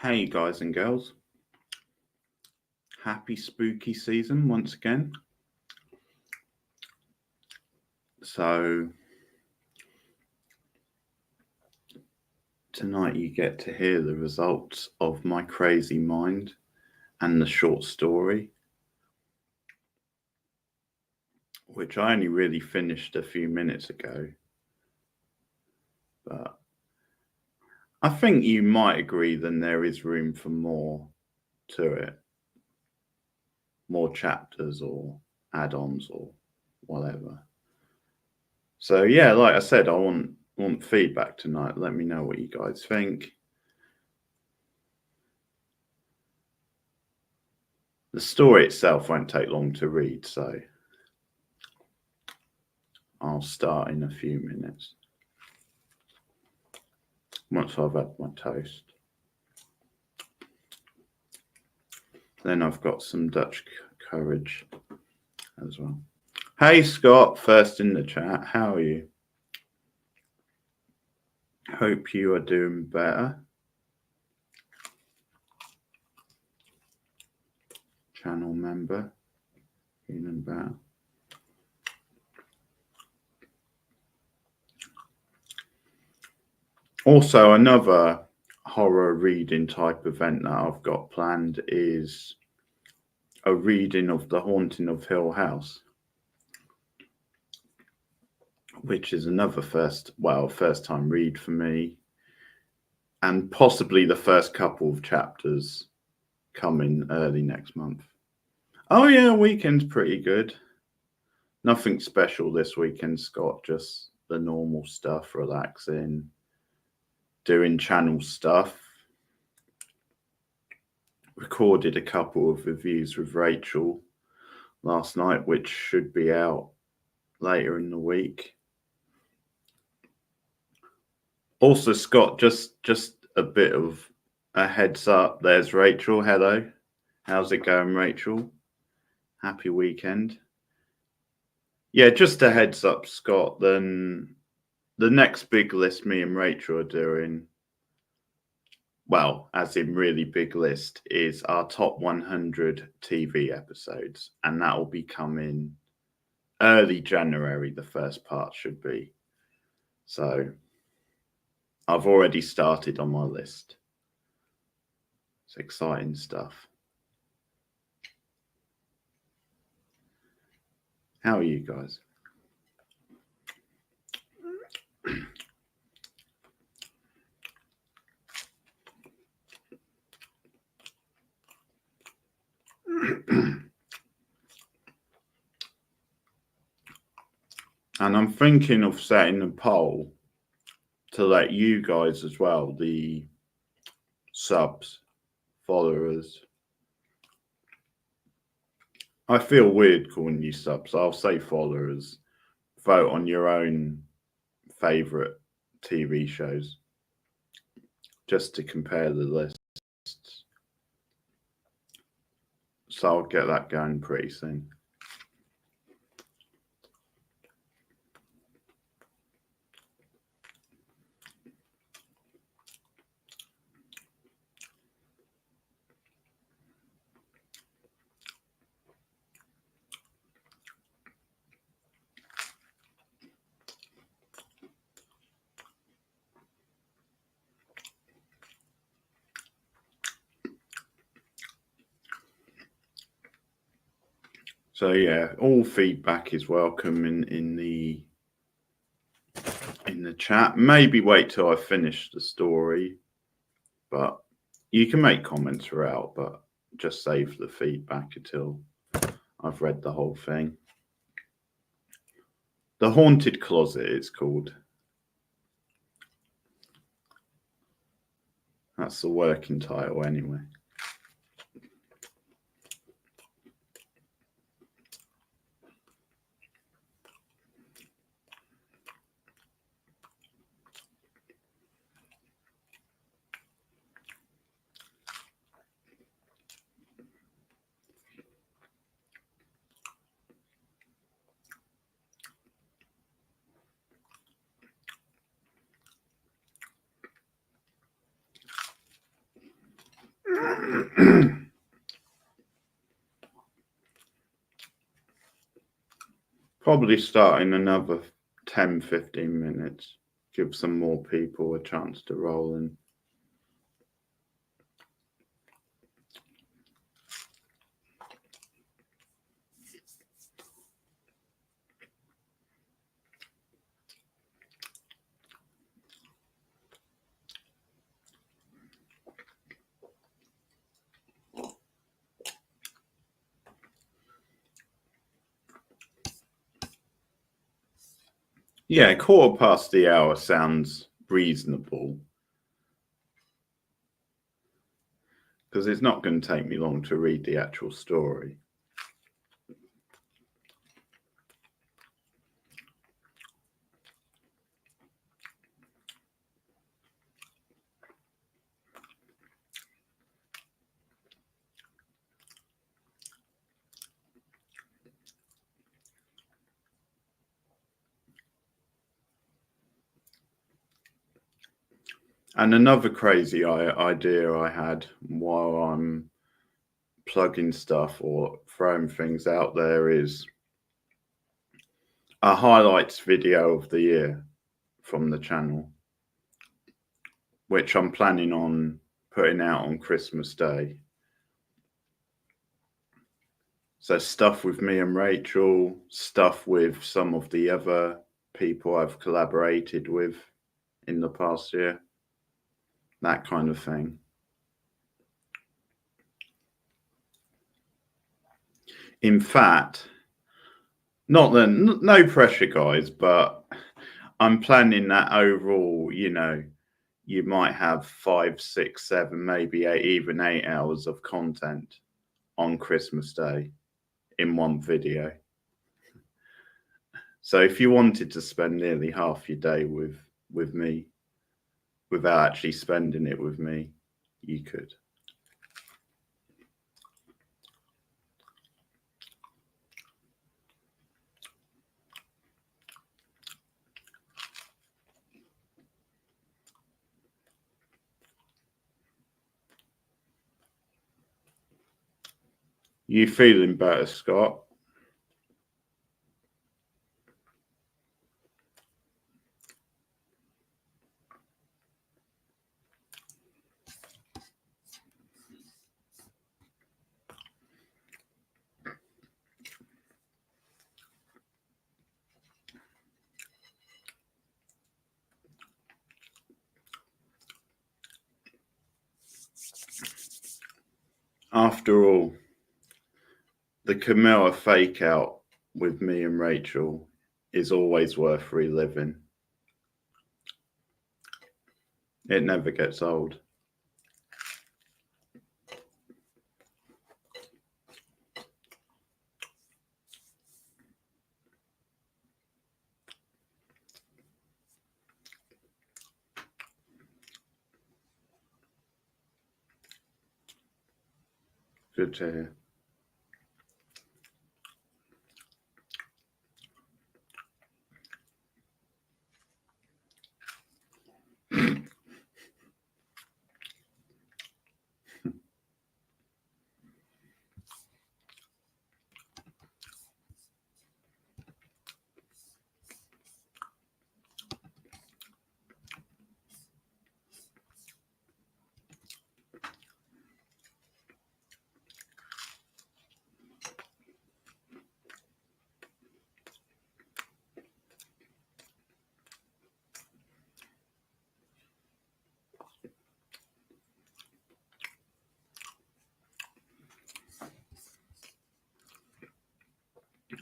Hey guys and girls, happy spooky season once again. So tonight you get to hear the results of my crazy mind and the short story, which I only really finished a few minutes ago. But I think you might agree that there is room for more to it, more chapters or add-ons or whatever. So yeah, like I said, I want feedback tonight. Let me know what you guys think. The story itself won't take long to read, so I'll start in a few minutes once I've had my toast. Then I've got some Dutch courage as well. Hey Scott, first in the chat, how are you? Hope you are doing better. Channel member, feeling better. Also, another horror reading type event that I've got planned is a reading of The Haunting of Hill House, which is another first time read for me, and possibly the first couple of chapters coming early next month. Oh yeah, weekend's pretty good. Nothing special this weekend, Scott, just the normal stuff, relaxing, doing channel stuff. Recorded a couple of reviews with Rachel last night, which should be out later in the week. Also, Scott, just a bit of a heads up. There's Rachel. Hello. How's it going, Rachel? Happy weekend. Yeah, just a heads up, Scott. Then the next big list me and Rachel are doing, well, as in really big list, is our top 100 TV episodes. And that will be coming early January, the first part should be. So I've already started on my list. It's exciting stuff. How are you guys? And I'm thinking of setting a poll to let you guys as well, the subs, followers. I feel weird calling you subs. I'll say followers. Vote on your own favorite TV shows just to compare the lists. So I'll get that going pretty soon. So yeah, all feedback is welcome in the chat. Maybe wait till I finish the story, but you can make comments throughout, but just save the feedback until I've read the whole thing. The Haunted Closet, it's called. That's the working title anyway. Probably start in another 10-15 minutes. Give some more people a chance to roll in. Yeah, 1/4 sounds reasonable. Because it's not going to take me long to read the actual story. And another crazy idea I had while I'm plugging stuff or throwing things out there is a highlights video of the year from the channel, which I'm planning on putting out on Christmas Day. So stuff with me and Rachel, stuff with some of the other people I've collaborated with in the past year, that kind of thing. In fact, no pressure, guys, but I'm planning that overall, you might have 5, 6, 7, maybe 8, even 8 hours of content on Christmas Day in one video. So if you wanted to spend nearly half your day with me without actually spending it with me, you could. You feeling better, Scott? After all, the Camilla fake out with me and Rachel is always worth reliving. It never gets old. Good to hear.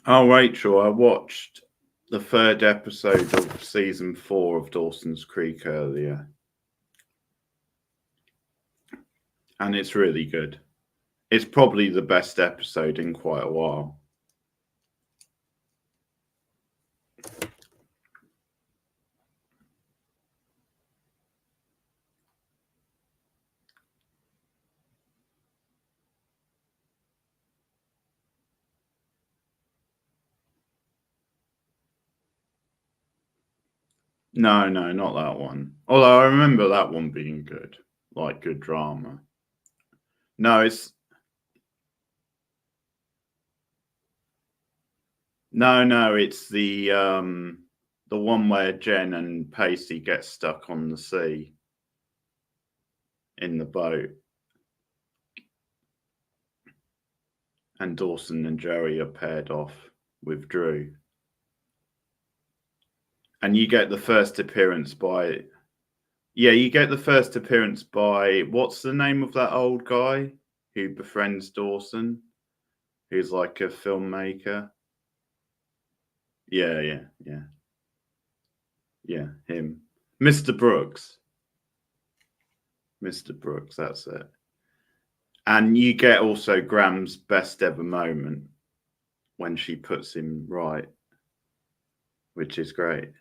Oh, Rachel, I watched the 3rd episode of season 4 of Dawson's Creek earlier. And it's really good. It's probably the best episode in quite a while. No, not that one. Although I remember that one being good, like good drama. No, it's no, it's the one where Jen and Pacey get stuck on the sea in the boat, and Dawson and Joey are paired off with Drew. And you get the first appearance by, what's the name of that old guy who befriends Dawson, who's like a filmmaker? Yeah, him. Mr. Brooks. Mr. Brooks, that's it. And you get also Graham's best ever moment when she puts him right, which is great.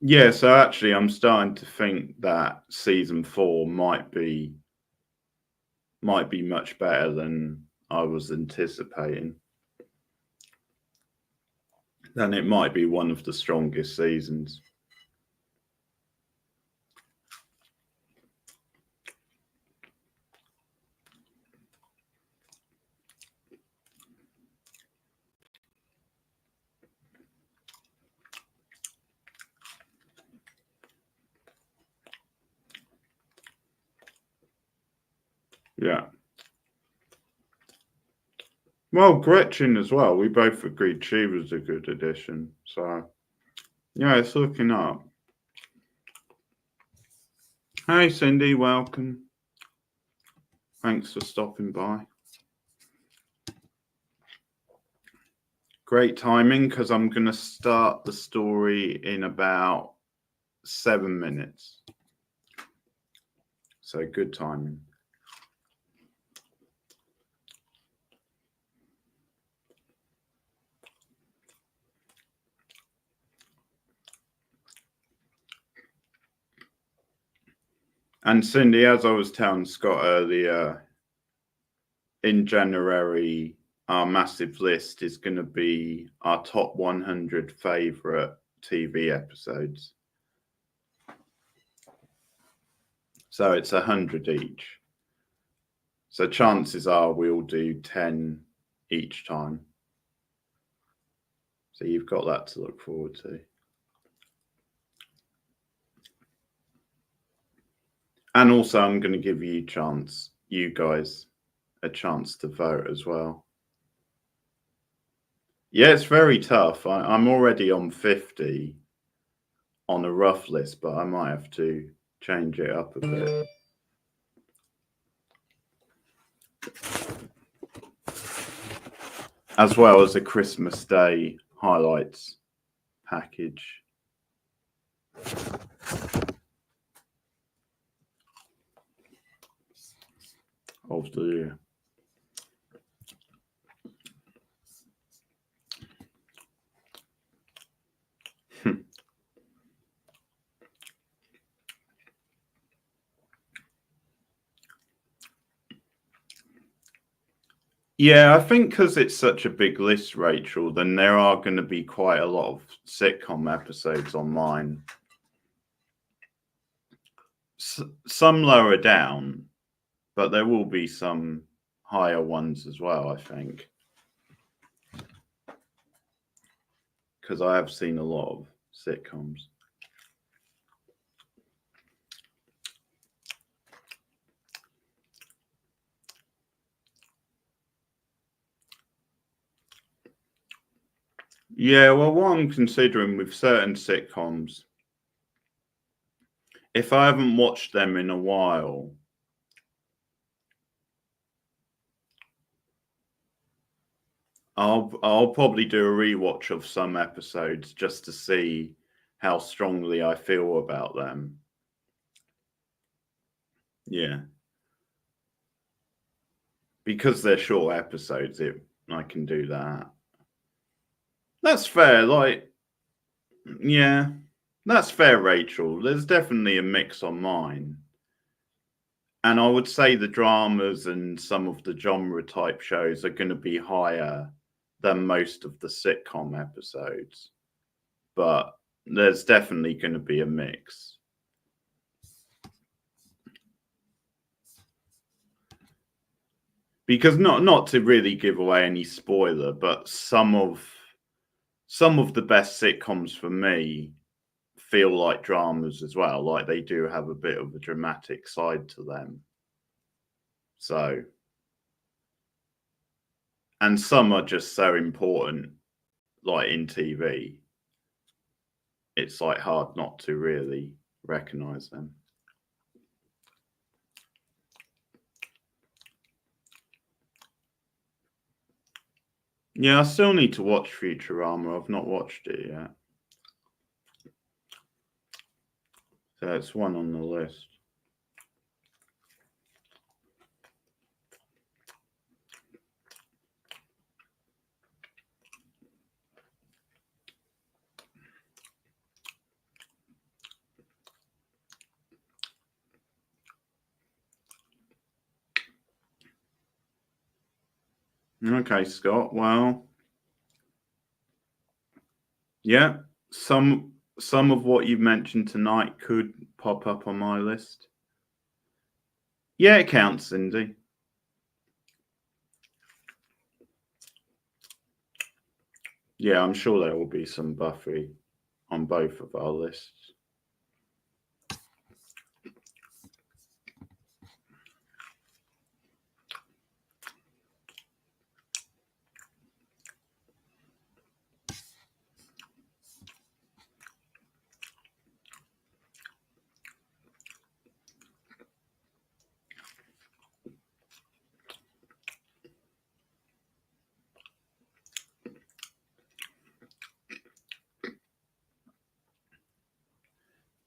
Yeah, so actually I'm starting to think that season 4 might be much better than I was anticipating. Then it might be one of the strongest seasons. Yeah. Well, Gretchen as well. We both agreed she was a good addition. So, yeah, it's looking up. Hey, Cindy, welcome. Thanks for stopping by. Great timing, because I'm going to start the story in about 7 minutes. So, good timing. And Cindy, as I was telling Scott earlier, in January, our massive list is going to be our top 100 favorite TV episodes. So it's 100 each. So chances are we'll do 10 each time. So you've got that to look forward to. And also I'm going to give you guys a chance to vote as well. Yeah, it's very tough. I'm already on 50 on a rough list, but I might have to change it up a bit. As well as a Christmas Day highlights package. Of the year. Yeah, I think because it's such a big list, Rachel, then there are going to be quite a lot of sitcom episodes on mine. Some lower down, but there will be some higher ones as well, I think. Because I have seen a lot of sitcoms. Yeah, well, what I'm considering with certain sitcoms, if I haven't watched them in a while, I'll probably do a rewatch of some episodes just to see how strongly I feel about them. Yeah. Because they're short episodes, I can do that. That's fair. Like, yeah, that's fair, Rachel. There's definitely a mix on mine. And I would say the dramas and some of the genre type shows are going to be higher than most of the sitcom episodes, but there's definitely going to be a mix. Because not to really give away any spoiler, but some of the best sitcoms for me feel like dramas as well. Like they do have a bit of a dramatic side to them. So, and some are just so important, like in TV, it's like hard not to really recognize them. Yeah, I still need to watch Futurama. I've not watched it yet. So it's one on the list. Okay, Scott. Well, yeah, some of what you've mentioned tonight could pop up on my list. Yeah, it counts, Cindy. Yeah, I'm sure there will be some Buffy on both of our lists.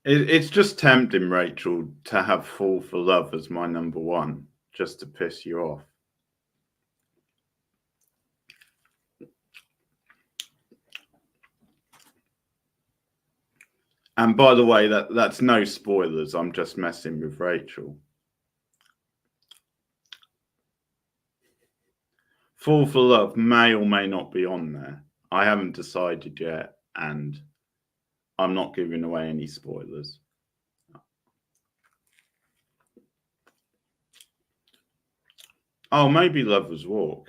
It's just tempting, Rachel, to have Fall for Love as my number one, just to piss you off. And by the way, that's no spoilers. I'm just messing with Rachel. Fall for Love may or may not be on there. I haven't decided yet, and I'm not giving away any spoilers. Oh, maybe Lover's Walk.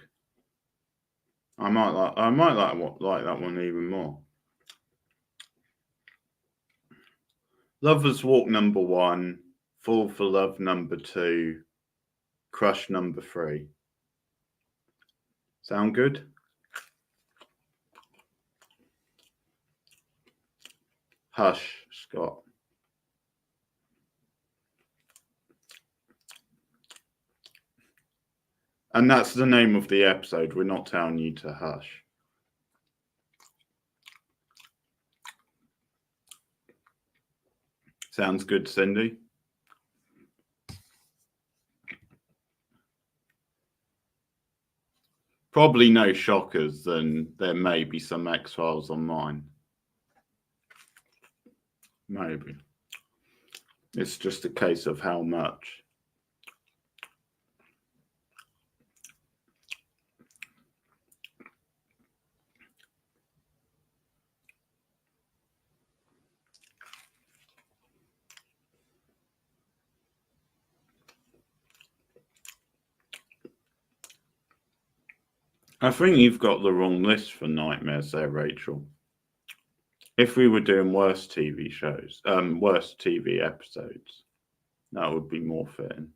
I might like that one even more. Lover's Walk number 1, Fall for Love number 2, Crush number 3. Sound good? Hush, Scott. And that's the name of the episode. We're not telling you to hush. Sounds good, Cindy? Probably no shockers, then there may be some X-Files on mine. Maybe. It's just a case of how much. I think you've got the wrong list for nightmares there, Rachel. If we were doing worst TV shows, worst TV episodes, that would be more fitting.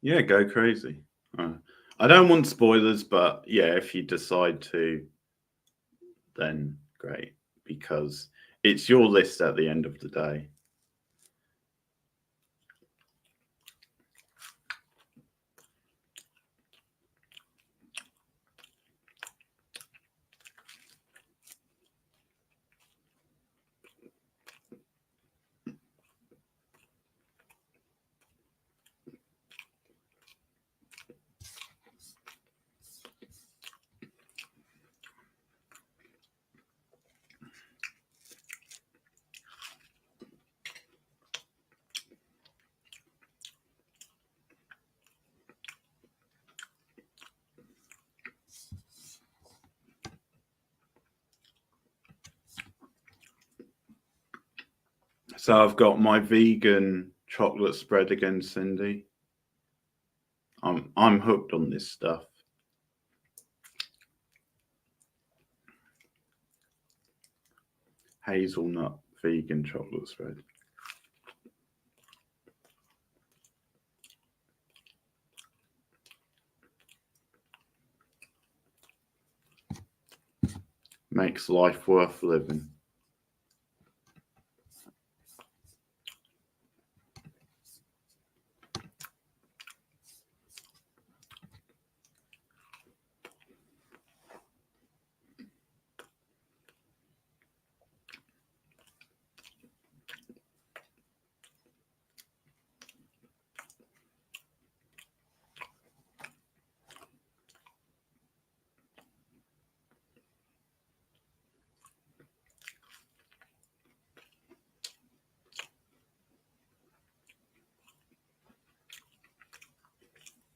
Yeah, go crazy. I don't want spoilers, but yeah, if you decide to, then great, because it's your list at the end of the day. So I've got my vegan chocolate spread again, Cindy. I'm hooked on this stuff. Hazelnut vegan chocolate spread. Makes life worth living.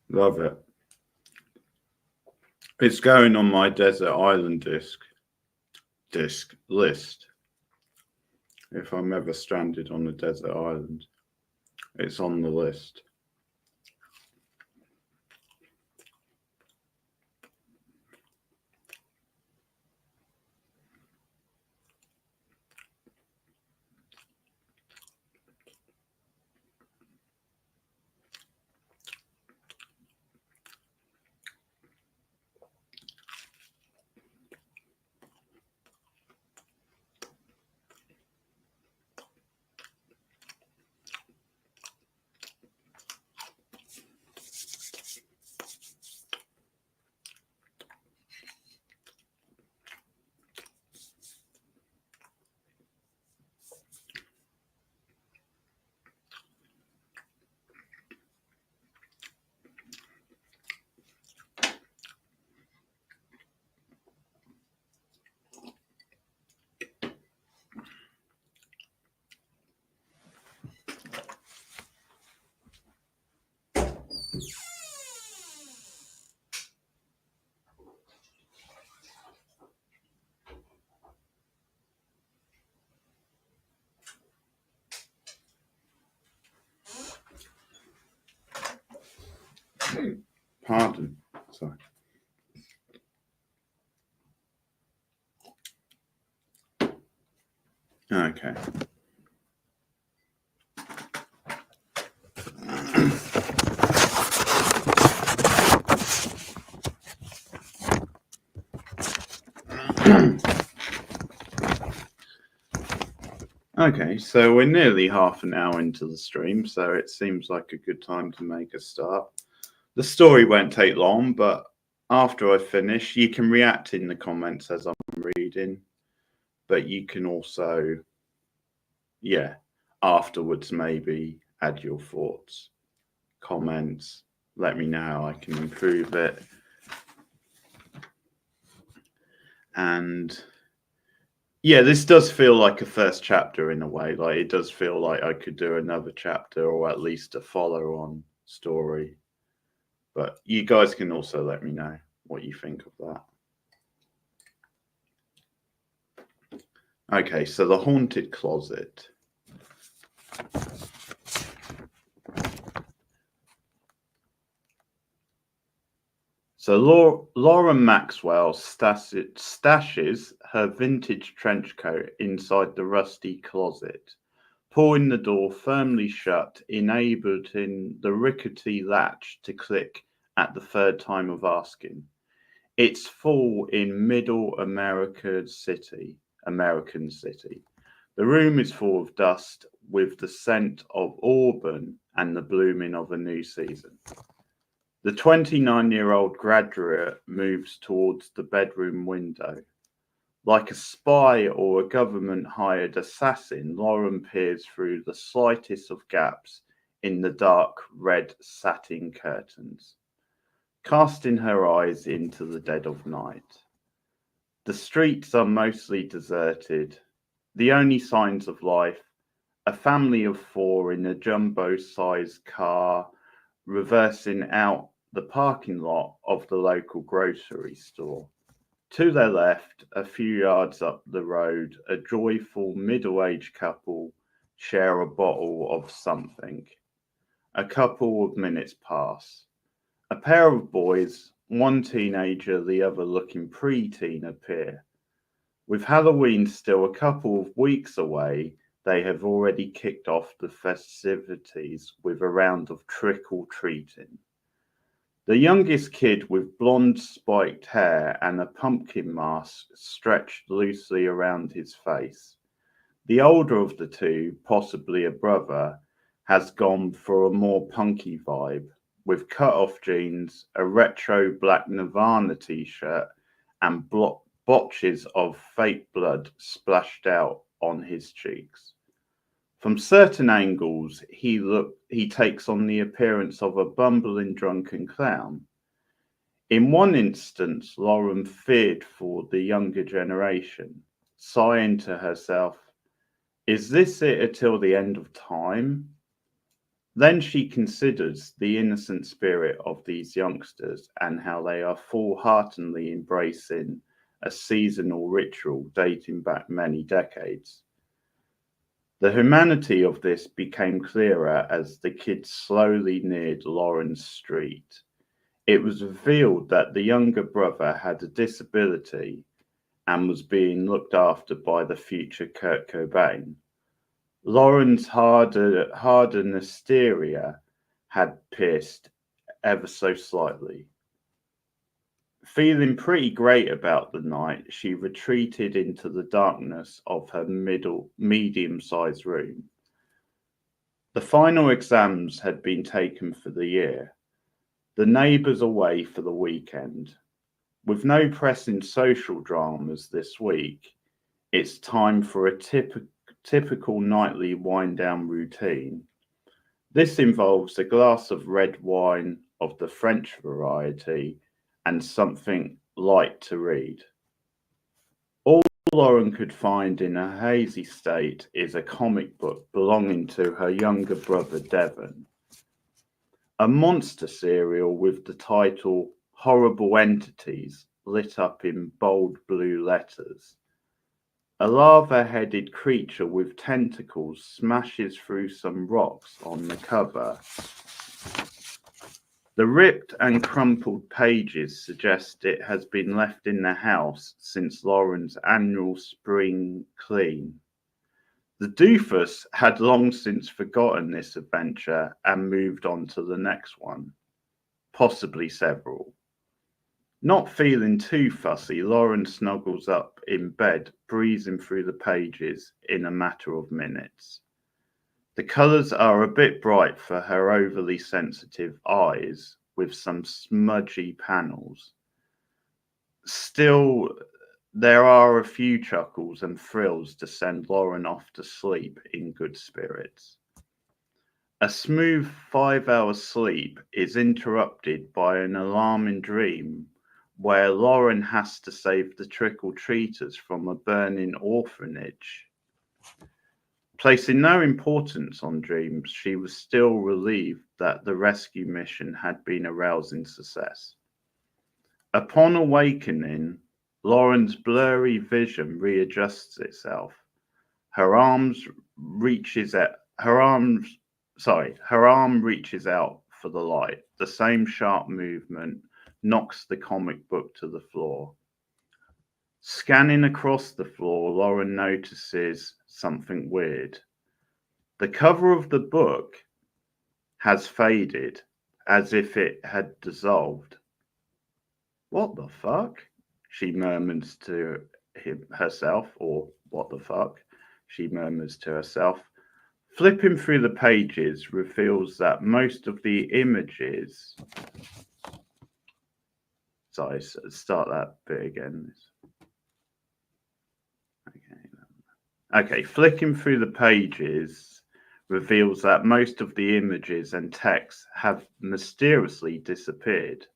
Love it. It's going on my desert island list. If I'm ever stranded on a desert island, it's on the list. Pardon. Sorry. Okay. Okay, so we're nearly half an hour into the stream, so it seems like a good time to make a start. The story won't take long, but after I finish, you can react in the comments as I'm reading, but you can also, afterwards maybe add your thoughts, comments, let me know how I can improve it. And yeah, this does feel like a first chapter in a way. Like it does feel like I could do another chapter or at least a follow-on story. But you guys can also let me know what you think of that. Okay, so the haunted closet. So Lauren Maxwell stashes her vintage trench coat inside the rusty closet, pulling the door firmly shut, enabling the rickety latch to click at the third time of asking. It's full in middle American city. The room is full of dust with the scent of auburn and the blooming of a new season. The 29-year-old graduate moves towards the bedroom window. Like a spy or a government-hired assassin, Lauren peers through the slightest of gaps in the dark red satin curtains, casting her eyes into the dead of night. The streets are mostly deserted. The only signs of life, a family of four in a jumbo-sized car reversing out the parking lot of the local grocery store. To their left, a few yards up the road, a joyful middle-aged couple share a bottle of something. A couple of minutes pass. A pair of boys, one teenager, the other looking pre-teen, appear. With Halloween still a couple of weeks away, they have already kicked off the festivities with a round of trick-or-treating. The youngest kid with blonde spiked hair and a pumpkin mask stretched loosely around his face. The older of the two, possibly a brother, has gone for a more punky vibe, with cut-off jeans, a retro black Nirvana t-shirt, and blotches of fake blood splashed out on his cheeks. From certain angles, he takes on the appearance of a bumbling drunken clown. In one instance, Lauren feared for the younger generation, sighing to herself, "Is this it until the end of time?" Then she considers the innocent spirit of these youngsters and how they are full-heartedly embracing a seasonal ritual dating back many decades. The humanity of this became clearer as the kids slowly neared Lauren's street. It was revealed that the younger brother had a disability and was being looked after by the future Kurt Cobain. Lauren's harder hysteria had pierced ever so slightly. Feeling pretty great about the night, she retreated into the darkness of her medium-sized room. The final exams had been taken for the year. The neighbours away for the weekend. With no pressing social dramas this week, it's time for a typical nightly wind-down routine. This involves a glass of red wine of the French variety and something light to read. All Lauren could find in a hazy state is a comic book belonging to her younger brother Devon. A monster serial with the title Horrible Entities lit up in bold blue letters. A lava-headed creature with tentacles smashes through some rocks on the cover. The ripped and crumpled pages suggest it has been left in the house since Lauren's annual spring clean. The doofus had long since forgotten this adventure and moved on to the next one, possibly several. Not feeling too fussy, Lauren snuggles up in bed, breezing through the pages in a matter of minutes. The colours are a bit bright for her overly sensitive eyes, with some smudgy panels. Still, there are a few chuckles and thrills to send Lauren off to sleep in good spirits. A smooth 5-hour sleep is interrupted by an alarming dream where Lauren has to save the trick-or-treaters from a burning orphanage. Placing no importance on dreams, she was still relieved that the rescue mission had been a rousing success. Upon awakening, Lauren's blurry vision readjusts itself. Her arm reaches out for the light. The same sharp movement knocks the comic book to the floor. Scanning across the floor, Lauren notices something weird. The cover of the book has faded, as if it had dissolved. "What the fuck?" she murmurs to herself, or "What the fuck?" she murmurs to herself. Flipping through the pages reveals that most of the images... Sorry, start that bit again. Okay, flicking through the pages reveals that most of the images and text have mysteriously disappeared.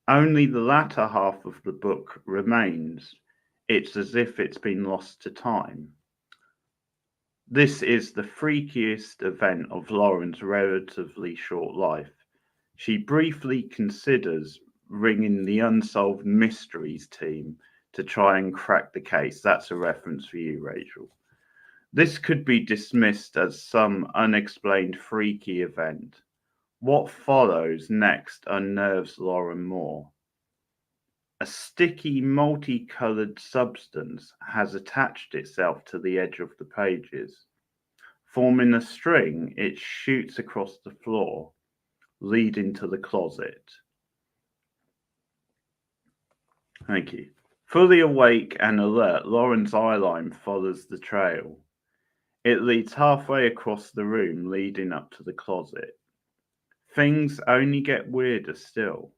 Only the latter half of the book remains. It's as if it's been lost to time. This is the freakiest event of Lauren's relatively short life. She briefly considers ringing the Unsolved Mysteries team to try and crack the case. That's a reference for you, Rachel. This could be dismissed as some unexplained freaky event. What follows next unnerves Lauren more. A sticky, multicolored substance has attached itself to the edge of the pages. Forming a string, it shoots across the floor, leading to the closet. Thank you. Fully awake and alert, Lauren's eyeline follows the trail. It leads halfway across the room, leading up to the closet. Things only get weirder still.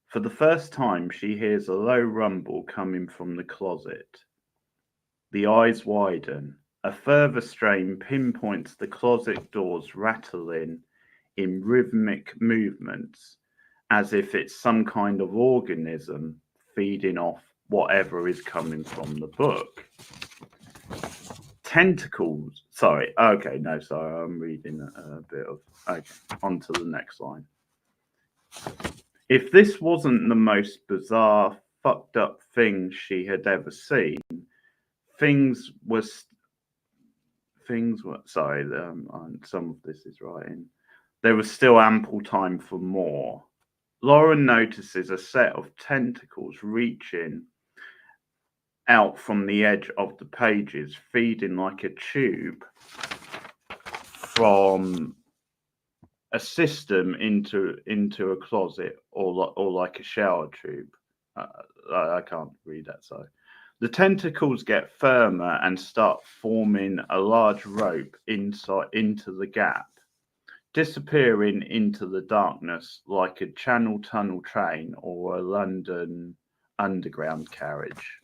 For the first time, she hears a low rumble coming from the closet. The eyes widen. A further strain pinpoints the closet doors rattling in rhythmic movements, as if it's some kind of organism feeding off whatever is coming from the book. Tentacles. Sorry. Okay, no, sorry. I'm reading a bit of. Okay, on to the next line. If this wasn't the most bizarre, fucked up thing she had ever seen, things were. Sorry, some of this is writing. There was still ample time for more. Lauren notices a set of tentacles reaching out from the edge of the pages, feeding like a tube from a system into a closet or like a shower tube. I can't read that, so the tentacles get firmer and start forming a large rope inside into the gap, disappearing into the darkness like a Channel Tunnel train or a London Underground carriage.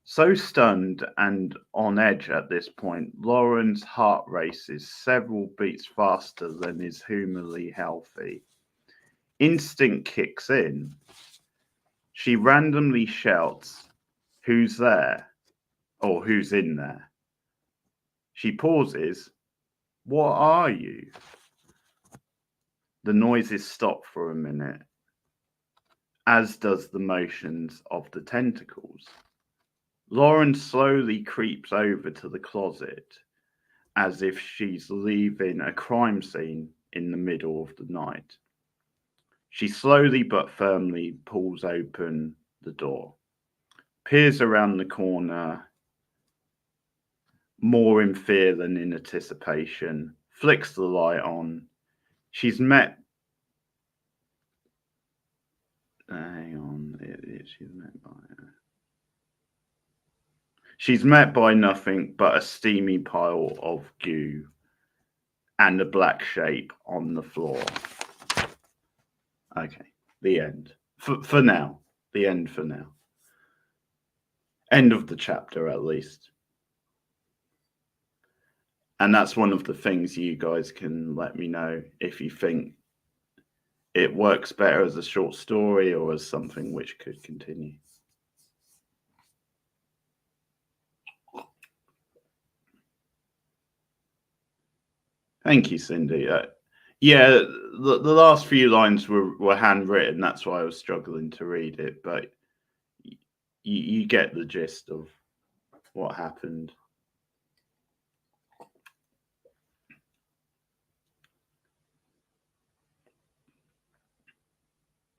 So stunned and on edge at this point, Lauren's heart races several beats faster than is humanly healthy. Instinct kicks in. She randomly shouts, "Who's there?" or "Who's in there?" She pauses. "What are you?" The noises stop for a minute, as does the motions of the tentacles. Lauren slowly creeps over to the closet, as if she's leaving a crime scene in the middle of the night. She slowly but firmly pulls open the door, peers around the corner, more in fear than in anticipation, flicks the light on. She's met. Hang on, she's met by nothing but a steamy pile of goo and a black shape on the floor. Okay, the end. For now. The end for now. End of the chapter, at least. And that's one of the things you guys can let me know if you think it works better as a short story or as something which could continue. Thank you, Cindy. Yeah, the last few lines were handwritten. That's why I was struggling to read it. But you get the gist of what happened.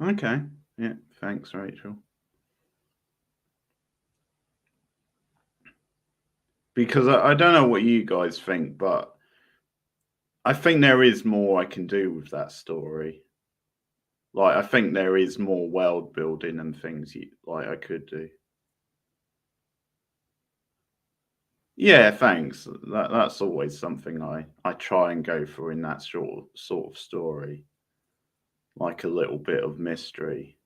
Okay. Yeah. Thanks, Rachel. Because I don't know what you guys think, but I think there is more I can do with that story. Like, I think there is more world building and things like I could do. Yeah, thanks. That's always something I try and go for in that sort of story, like a little bit of mystery.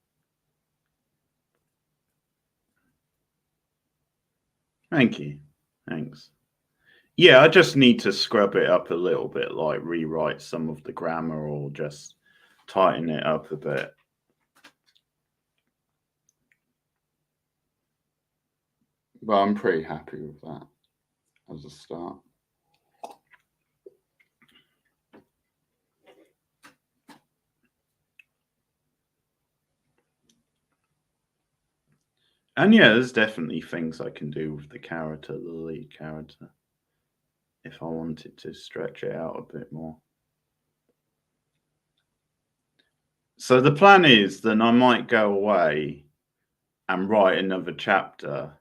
Thank you. Thanks. Yeah, I just need to scrub it up a little bit, like rewrite some of the grammar or just tighten it up a bit. But I'm pretty happy with that as a start. And yeah, there's definitely things I can do with the character, the lead character, if I wanted to stretch it out a bit more. So the plan is that I might go away and write another chapter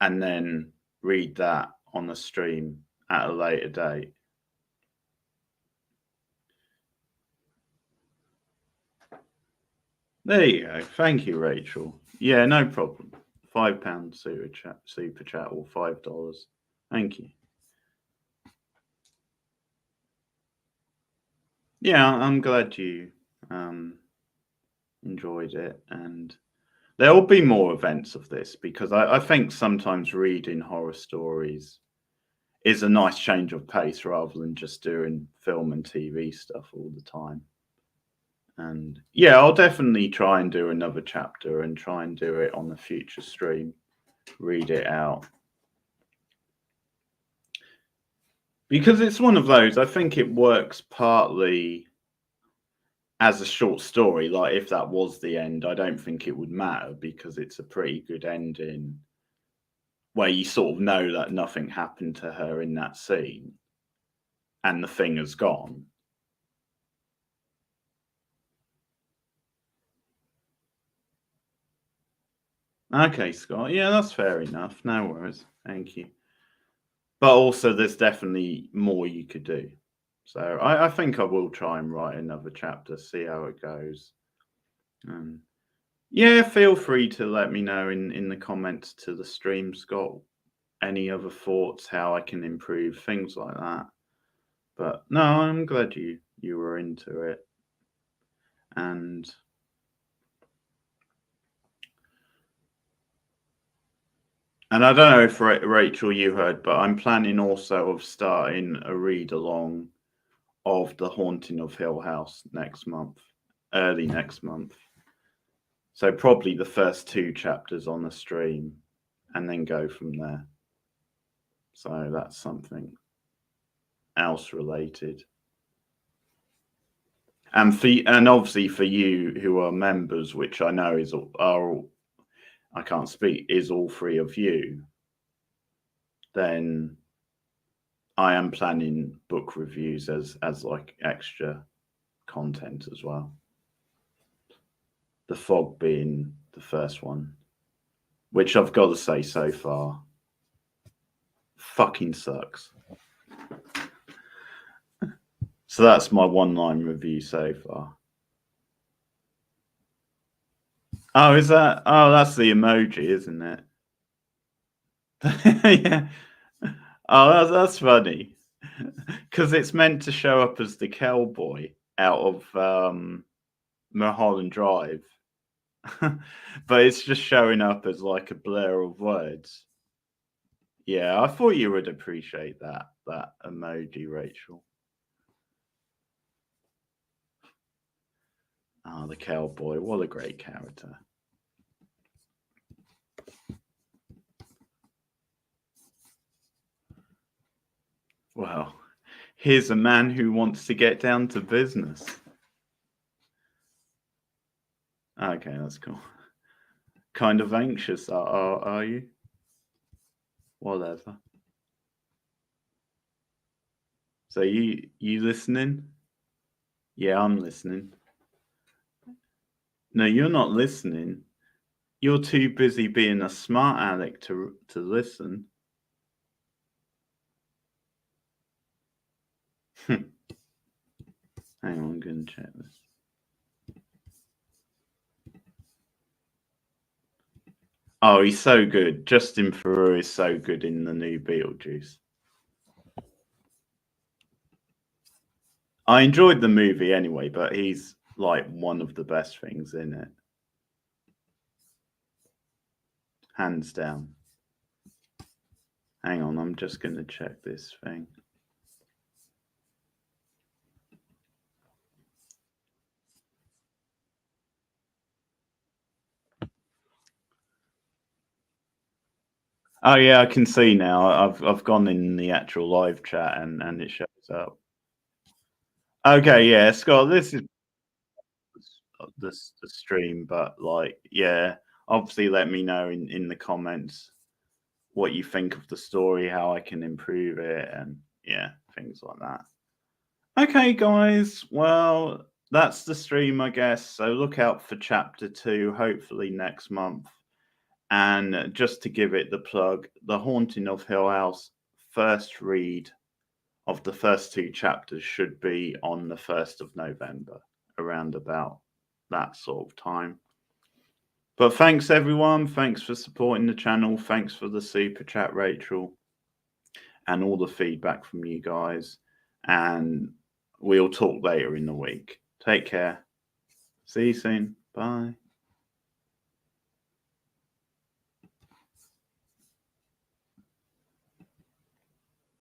and then read that on the stream at a later date. There you go. Thank you, Rachel. Yeah, no problem. £5 super chat or $5. Thank you. Yeah, I'm glad you enjoyed it, and there will be more events of this because I think sometimes reading horror stories is a nice change of pace rather than just doing film and TV stuff all the time. And yeah, I'll definitely try and do another chapter and try and do it on a future stream, read it out. Because it's one of those, I think it works partly as a short story. Like, if that was the end, I don't think it would matter because it's a pretty good ending where you sort of know that nothing happened to her in that scene and the thing has gone. Okay, Scott. Yeah, that's fair enough. No worries. Thank you. But also, there's definitely more you could do. So I think I will try and write another chapter, see how it goes. Yeah, feel free to let me know in the comments to the stream, Scott, any other thoughts, how I can improve, things like that. But no, I'm glad you were into it. And I don't know if Rachel you heard, but I'm planning also of starting a read along of The Haunting of Hill House next month, early next month. So probably the first 2 chapters on the stream and then go from there. So that's something else related. And obviously for you who are members, which I know I can't speak, is all 3 of you, then I am planning book reviews as like extra content as well. The Fog being the first one, which I've got to say so far fucking sucks. So that's my one-line review so far. Oh, is that? Oh, that's the emoji, isn't it? Yeah. Oh, that's funny. Because it's meant to show up as the cowboy out of Mulholland Drive. But it's just showing up as like a blur of words. Yeah, I thought you would appreciate that emoji, Rachel. Oh, the cowboy. What a great character. Well, here's a man who wants to get down to business. Okay, that's cool. Kind of anxious, are you? Whatever. So you listening? Yeah, I'm listening. No, you're not listening. You're too busy being a smart aleck to listen. Hang on, I'm gonna check this. Oh, he's so good. Justin Theroux is so good in the new Beetlejuice. I enjoyed the movie anyway, but he's like one of the best things in it. Hands down. Hang on, I'm just going to check this thing. Oh yeah, I can see now. I've gone in the actual live chat and it shows up. Okay, yeah, Scott, this is the stream, but like, yeah, obviously let me know in the comments what you think of the story, how I can improve it, and yeah, things like that. Okay, guys. Well, that's the stream, I guess. So look out for chapter 2, hopefully next month. And just to give it the plug, The Haunting of Hill House first read of the first 2 chapters should be on the 1st of November, around about that sort of time. But thanks, everyone. Thanks for supporting the channel. Thanks for the super chat, Rachel, and all the feedback from you guys. And we'll talk later in the week. Take care. See you soon. Bye.